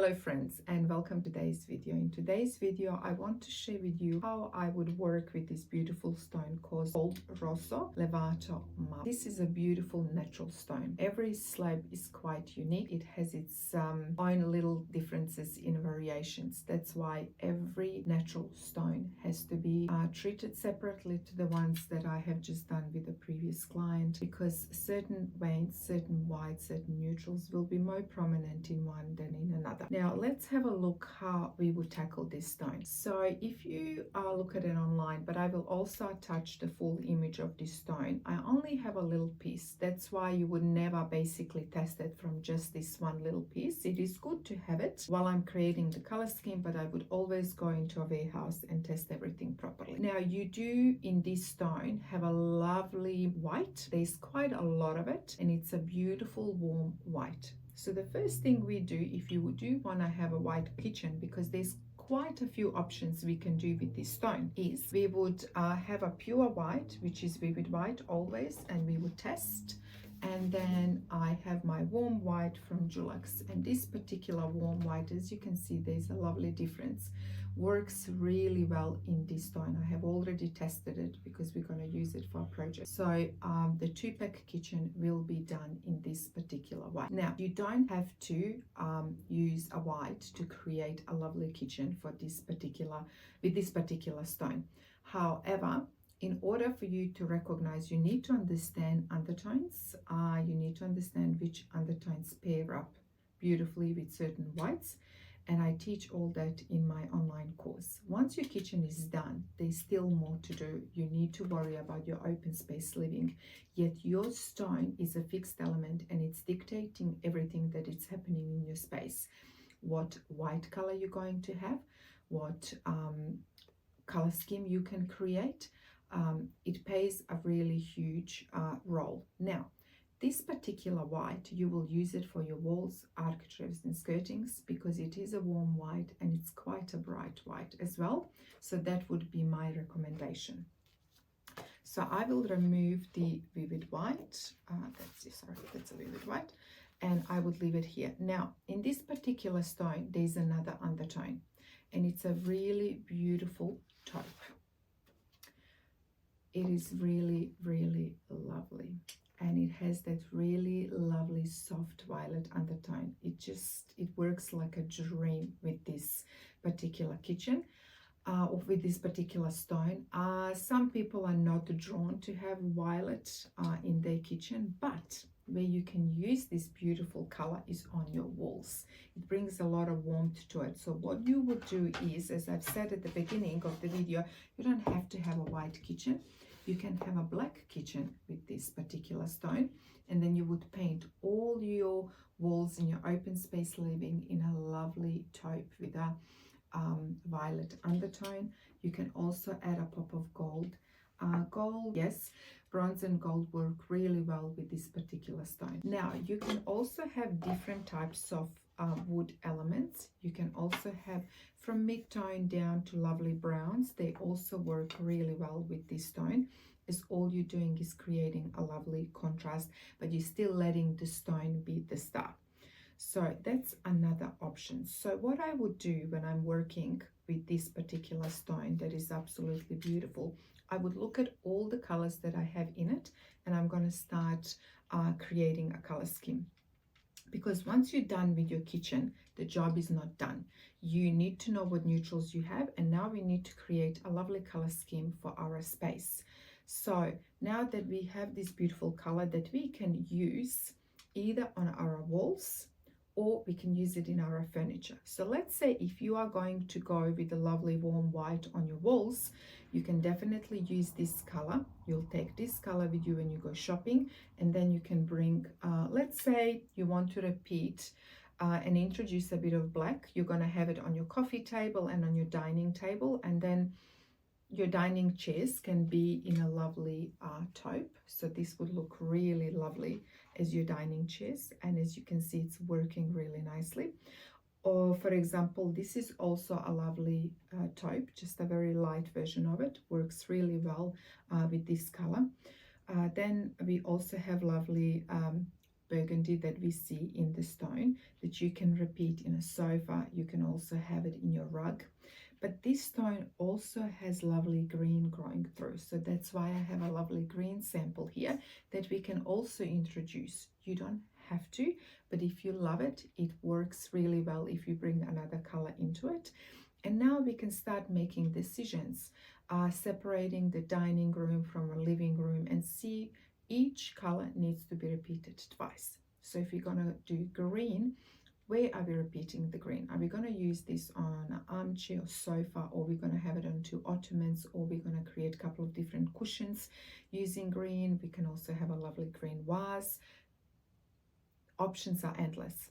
Hello friends, and welcome to today's video. In today's video I want to share with you how I would work with this beautiful stone called Rosso Levanto. This is a beautiful natural stone. Every slab is quite unique. It has its own little differences in variations. That's why every natural stone has to be treated separately to the ones that I have just done with the previous client, because certain veins, certain whites, certain neutrals will be more prominent in one than in another. Now let's have a look how we would tackle this stone. So if you look at it online, but I will also attach the full image of this stone. I only have a little piece. That's why you would never basically test it from just this one little piece. It is good to have it while I'm creating the color scheme, but I would always go into a warehouse and test everything properly. Now you do in this stone have a lovely white. There's quite a lot of it, and it's a beautiful warm white. So the first thing we do, if you do want to have a white kitchen, because there's quite a few options we can do with this stone, is we would have a pure white, which is vivid white always, and we would test. And then I have my warm white from Dulux, and this particular warm white, as you can see, there's a lovely difference. Works really well in this stone. I have already tested it because we're going to use it for a project. So the 2-pack kitchen will be done in this particular white. Now you don't have to use a white to create a lovely kitchen for this particular stone. However, in order for you to recognize, you need to understand undertones. You need to understand which undertones pair up beautifully with certain whites. And I teach all that in my online course. Once your kitchen is done, there's still more to do. You need to worry about your open space living. Yet your stone is a fixed element, and it's dictating everything that is happening in your space. What white color you're going to have, what color scheme you can create. It plays a really huge role. Now, this particular white, you will use it for your walls, architraves and skirtings, because it is a warm white and it's quite a bright white as well. So that would be my recommendation. So I will remove the vivid white. That's a vivid white, and I would leave it here. Now, in this particular stone, there's another undertone, and it's a really beautiful taupe. It is really, really lovely. And it has that really lovely soft violet undertone. It works like a dream with this particular kitchen, or with this particular stone. Some people are not drawn to have violet in their kitchen, but where you can use this beautiful color is on your walls. It brings a lot of warmth to it. So what you would do is, as I've said at the beginning of the video, you don't have to have a white kitchen. You can have a black kitchen with this particular stone, and then you would paint all your walls in your open space living in a lovely taupe with a violet undertone. You can also add a pop of gold. Yes, bronze and gold work really well with this particular stone. Now you can also have different types of wood elements. You can also have from mid-tone down to lovely browns. They also work really well with this stone, as all you're doing is creating a lovely contrast, but you're still letting the stone be the star. So that's another option. So what I would do when I'm working with this particular stone that is absolutely beautiful, I would look at all the colors that I have in it, and I'm going to start creating a color scheme. Because once you're done with your kitchen, the job is not done. You need to know what neutrals you have, and now we need to create a lovely color scheme for our space. So now that we have this beautiful color that we can use either on our walls, or we can use it in our furniture. So let's say if you are going to go with a lovely warm white on your walls, you can definitely use this color. You'll take this color with you when you go shopping, and then you can bring, let's say you want to repeat and introduce a bit of black. You're going to have it on your coffee table and on your dining table, and then your dining chairs can be in a lovely taupe. So this would look really lovely as your dining chairs, and as you can see, it's working really nicely. Or for example, this is also a lovely taupe, just a very light version of it, works really well with this color. Then we also have lovely burgundy that we see in the stone that you can repeat in a sofa. You can also have it in your rug. But this stone also has lovely green growing through. So that's why I have a lovely green sample here that we can also introduce. You don't have to, but if you love it, it works really well if you bring another color into it. And now we can start making decisions, separating the dining room from a living room, and see each color needs to be repeated twice. So if you're going to do green, where are we repeating the green? Are we going to use this on an armchair or sofa, or we're going to have it on 2 ottomans, or we're going to create a couple of different cushions using green? We can also have a lovely green vase. Options are endless.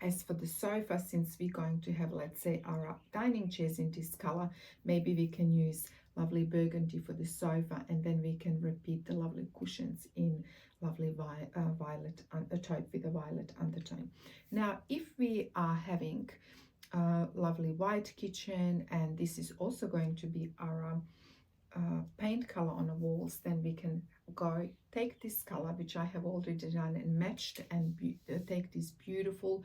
As for the sofa, since we're going to have, let's say, our dining chairs in this color, maybe we can use lovely burgundy for the sofa, and then we can repeat the lovely cushions in lovely violet, a taupe with a violet undertone. Now, if we are having a lovely white kitchen, and this is also going to be our paint color on the walls, then we can go take this color, which I have already done and matched, and take these beautiful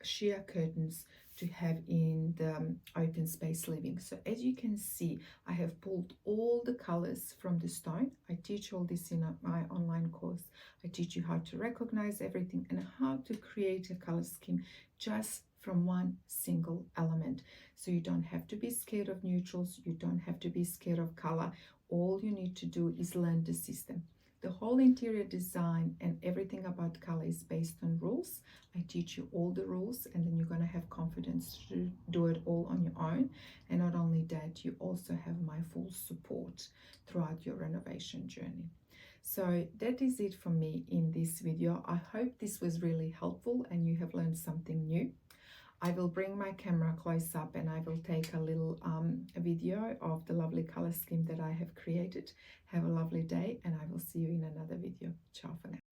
sheer curtains to have in the open space living. So as you can see, I have pulled all the colors from the stone. I teach all this in my online course. I teach you how to recognize everything and how to create a color scheme just from one single element. So you don't have to be scared of neutrals, you don't have to be scared of color. All you need to do is learn the system. The whole interior design and everything about color is based on rules. I teach you all the rules, and then you're going to have confidence to do it all on your own. And not only that, you also have my full support throughout your renovation journey. So that is it for me in this video. I hope this was really helpful and you have learned something new. I will bring my camera close up and I will take a little video of the lovely color scheme that I have created. Have a lovely day, and I will see you in another video. Ciao for now.